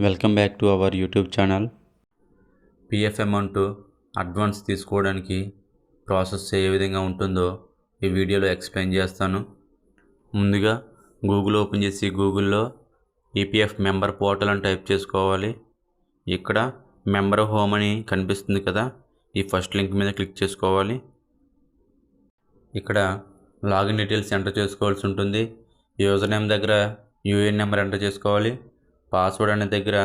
Welcome back to our YouTube channel. PF amount advance తీసుకోవడానికి process ఏ విధంగా ఉంటుందో ఈ వీడియోలో ఎక్స్ప్లెయిన్ చేస్తాను. ముందుగా గూగుల్ ఓపెన్ చేసి గూగుల్లో ఈపీఎఫ్ మెంబర్ పోర్టల్ అని టైప్ చేసుకోవాలి. ఇక్కడ మెంబర్ హోమ్ అని కనిపిస్తుంది కదా, ఈ ఫస్ట్ లింక్ మీద క్లిక్ చేసుకోవాలి. ఇక్కడ లాగిన్ డీటెయిల్స్ ఎంటర్ చేసుకోవాల్సి ఉంటుంది. యూజర్ నేమ్ దగ్గర యూఏఎన్ నెంబర్ ఎంటర్ చేసుకోవాలి. పాస్వర్డ్ అనే దగ్గర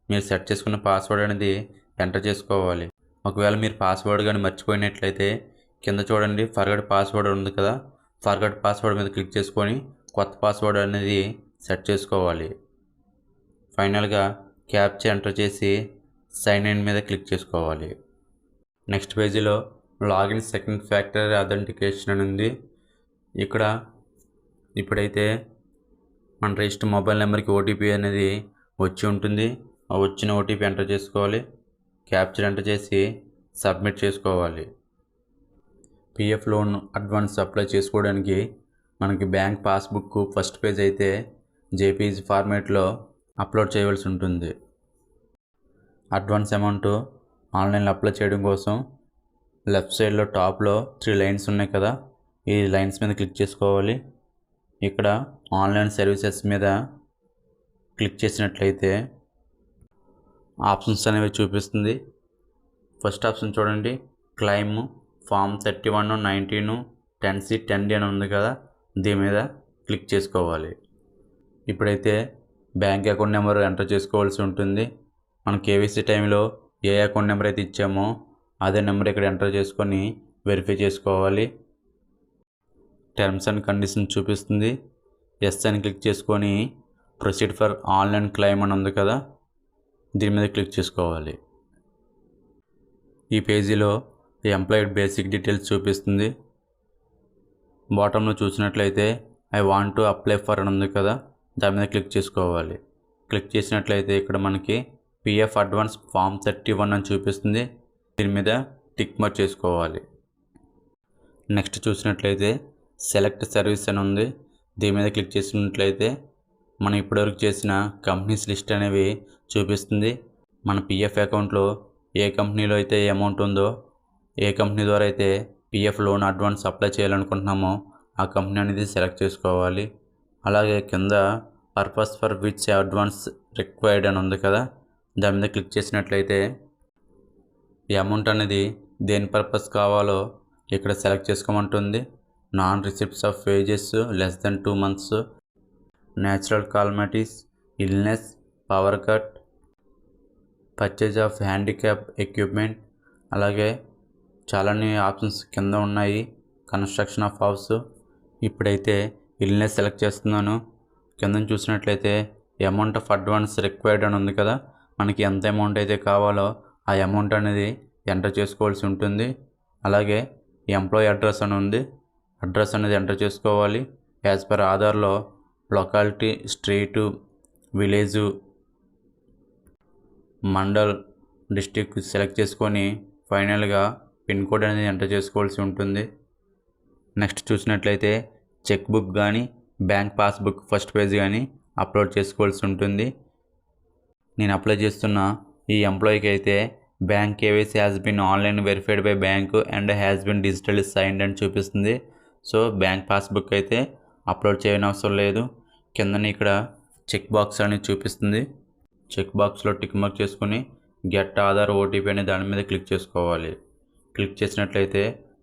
మీరు సెట్ చేసుకున్న పాస్వర్డ్ అనేది ఎంటర్ చేసుకోవాలి. ఒకవేళ మీరు పాస్వర్డ్ కానీ మర్చిపోయినట్లయితే కింద చూడండి ఫర్గట్ పాస్వర్డ్ ఉంది కదా, ఫర్గట్ పాస్వర్డ్ మీద క్లిక్ చేసుకొని కొత్త పాస్వర్డ్ అనేది సెట్ చేసుకోవాలి. ఫైనల్గా క్యాప్చా ఎంటర్ చేసి సైన్ ఇన్ మీద క్లిక్ చేసుకోవాలి. నెక్స్ట్ పేజీలో లాగిన్ సెకండ్ ఫ్యాక్టర్ అథెంటికేషన్ అని ఉంది. ఇక్కడ ఇప్పుడైతే మన రిజిస్టర్ మొబైల్ నెంబర్కి ఓటీపీ అనేది వచ్చి ఉంటుంది. ఆ వచ్చిన ఓటీపీ ఎంటర్ చేసుకోవాలి. క్యాప్చర్ ఎంటర్ చేసి సబ్మిట్ చేసుకోవాలి. పిఎఫ్ లోన్ అడ్వాన్స్ అప్లై చేసుకోవడానికి మనకి బ్యాంక్ పాస్బుక్ ఫస్ట్ పేజ్ అయితే జేపీజీ ఫార్మేట్లో అప్లోడ్ చేయవలసి ఉంటుంది. అడ్వాన్స్ అమౌంట్ ఆన్లైన్లో అప్లై చేయడం కోసం లెఫ్ట్ సైడ్లో టాప్లో 3 లైన్స్ ఉన్నాయి కదా, ఈ లైన్స్ మీద క్లిక్ చేసుకోవాలి. ఇక్కడ ఆన్లైన్ సర్వీసెస్ మీద క్లిక్ చేసినట్లయితే ఆప్షన్స్ అనేవి చూపిస్తుంది. ఫస్ట్ ఆప్షన్ చూడండి, క్లైమ్ ఫామ్ 31, 19, 10C, 10D అని ఉంది కదా, దీని మీద క్లిక్ చేసుకోవాలి. ఇప్పుడైతే బ్యాంక్ అకౌంట్ నెంబర్ ఎంటర్ చేసుకోవాల్సి ఉంటుంది. మనం కేవైసీ టైంలో ఏ అకౌంట్ నెంబర్ అయితే ఇచ్చామో అదే నెంబర్ ఇక్కడ ఎంటర్ చేసుకొని వెరిఫై చేసుకోవాలి. టర్మ్స్ అండ్ కండిషన్స్ చూపిస్తుంది. ఎస్ అని క్లిక్ చేసుకొని ప్రొసీడ్ ఫర్ ఆన్లైన్ క్లెయిమ్ అని ఉంది కదా, దీని మీద క్లిక్ చేసుకోవాలి. ఈ పేజీలో ఎంప్లాయిడ్ బేసిక్ డీటెయిల్స్ చూపిస్తుంది. బాటంలో చూసినట్లయితే I want to apply for అని ఉంది కదా, దాని మీద క్లిక్ చేసుకోవాలి. క్లిక్ చేసినట్లయితే ఇక్కడ మనకి పిఎఫ్ అడ్వాన్స్ ఫామ్ 31 అని చూపిస్తుంది. దీని మీద టిక్ మార్క్ చేసుకోవాలి. నెక్స్ట్ చూసినట్లయితే సెలెక్ట్ సర్వీస్ అని ఉంది, దీని మీద క్లిక్ చేసినట్లయితే మనం ఇప్పటివరకు చేసిన కంపెనీస్ లిస్ట్ అనేవి చూపిస్తుంది. మన పిఎఫ్ అకౌంట్లో ఏ కంపెనీలో అయితే ఏ అమౌంట్ ఉందో, ఏ కంపెనీ ద్వారా అయితే పిఎఫ్ లోన్ అడ్వాన్స్ అప్లై చేయాలనుకుంటున్నామో ఆ కంపెనీ అనేది సెలెక్ట్ చేసుకోవాలి. అలాగే కింద purpose for which advance required అని ఉంది కదా, దాని మీద క్లిక్ చేసినట్లయితే ఈ అమౌంట్ అనేది దేని పర్పస్ కావాలో ఇక్కడ సెలెక్ట్ చేసుకోమంటుంది. Non receipts of wages less than 2 months, natural calamities, illness, power cut, purchase of handicap equipment, అలాగే చాలానే ఆప్షన్స్ కింద ఉన్నాయి. Construction of house. ఇప్పుడైతే ఇల్నెస్ సెలెక్ట్ చేస్తున్నాను. కింద చూసినట్లయితే అమౌంట్ ఆఫ్ అడ్వాన్స్ రిక్వైర్డ్ అని ఉంది కదా, మనకి ఎంత అమౌంట్ అయితే కావాలో ఆ అమౌంట్ అనేది ఎంటర్ చేసుకోవాల్సి ఉంటుంది. అలాగే ఎంప్లాయీ అడ్రస్ అని ఉంది, అడ్రస్ అనేది ఎంటర్ చేసుకోవాలి. యాజ్ పర్ ఆధార్లో locality, street, village, mandal, district select చేసుకొని ఫైనల్గా పిన్ కోడ్ అనేది ఎంటర్ చేసుకోవాల్సి ఉంటుంది. నెక్స్ట్ చూసినట్లయితే చెక్ బుక్ కానీ బ్యాంక్ పాస్బుక్ ఫస్ట్ పేజ్ కానీ అప్లోడ్ చేసుకోవాల్సి ఉంటుంది. నేను అప్లై చేస్తున్న ఈ ఎంప్లాయీకి అయితే bank KYC has been online verified by bank and has been digitally signed అని చూపిస్తుంది. సో బ్యాంక్ పాస్బుక్ అయితే అప్లోడ్ చేయనవసరం లేదు. కిందని ఇక్కడ చెక్ బాక్స్ అనేది చూపిస్తుంది. చెక్ బాక్స్లో టిక్ మార్క్ చేసుకుని గెట్ ఆధార్ ఓటీపీ అనే దాని మీద క్లిక్ చేసుకోవాలి. క్లిక్ చేసినట్లయితే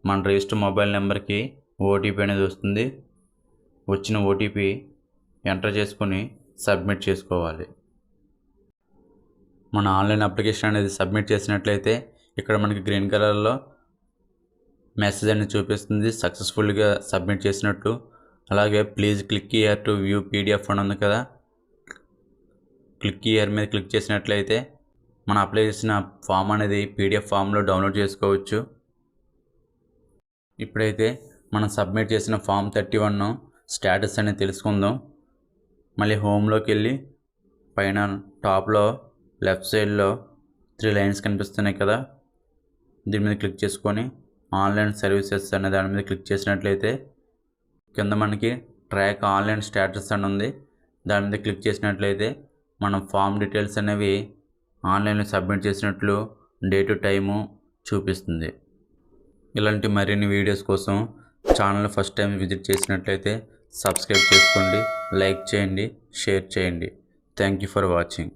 మన రిజిస్టర్ మొబైల్ నెంబర్కి ఓటీపీ అనేది వస్తుంది. వచ్చిన ఓటీపీ ఎంటర్ చేసుకొని సబ్మిట్ చేసుకోవాలి. మన ఆన్లైన్ అప్లికేషన్ అనేది సబ్మిట్ చేసినట్లయితే ఇక్కడ మనకి గ్రీన్ కలర్లో మెసేజ్ అనేది చూపిస్తుంది, సక్సెస్ఫుల్గా సబ్మిట్ చేసినట్టు. అలాగే please click here to view PDF అని ఉంది కదా, క్లిక్ హియర్ మీద క్లిక్ చేసినట్లయితే మనం అప్లై చేసిన ఫామ్ అనేది పీడిఎఫ్ ఫామ్లో డౌన్లోడ్ చేసుకోవచ్చు. ఇప్పుడైతే మనం సబ్మిట్ చేసిన ఫామ్ 31 స్టేటస్ అనేది తెలుసుకుందాం. మళ్ళీ హోమ్లోకి వెళ్ళి పైన టాప్లో లెఫ్ట్ సైడ్లో 3 లైన్స్ కనిపిస్తున్నాయి కదా, దీని మీద క్లిక్ చేసుకొని ఆన్లైన్ సర్వీసెస్ అనే దాని మీద క్లిక్ చేసినట్లయితే కింద మనకి ట్రాక్ ఆన్లైన్ స్టేటస్ అని ఉంది, దాని మీద క్లిక్ చేసినట్లయితే మనం ఫామ్ డీటెయిల్స్ అనేవి ఆన్లైన్లో సబ్మిట్ చేసినట్లు డేటు టైము చూపిస్తుంది. ఇలాంటి మరిన్ని వీడియోస్ కోసం ఛానల్ ఫస్ట్ టైం విజిట్ చేసినట్లయితే సబ్స్క్రైబ్ చేసుకోండి, లైక్ చేయండి, షేర్ చేయండి. Thank you for watching.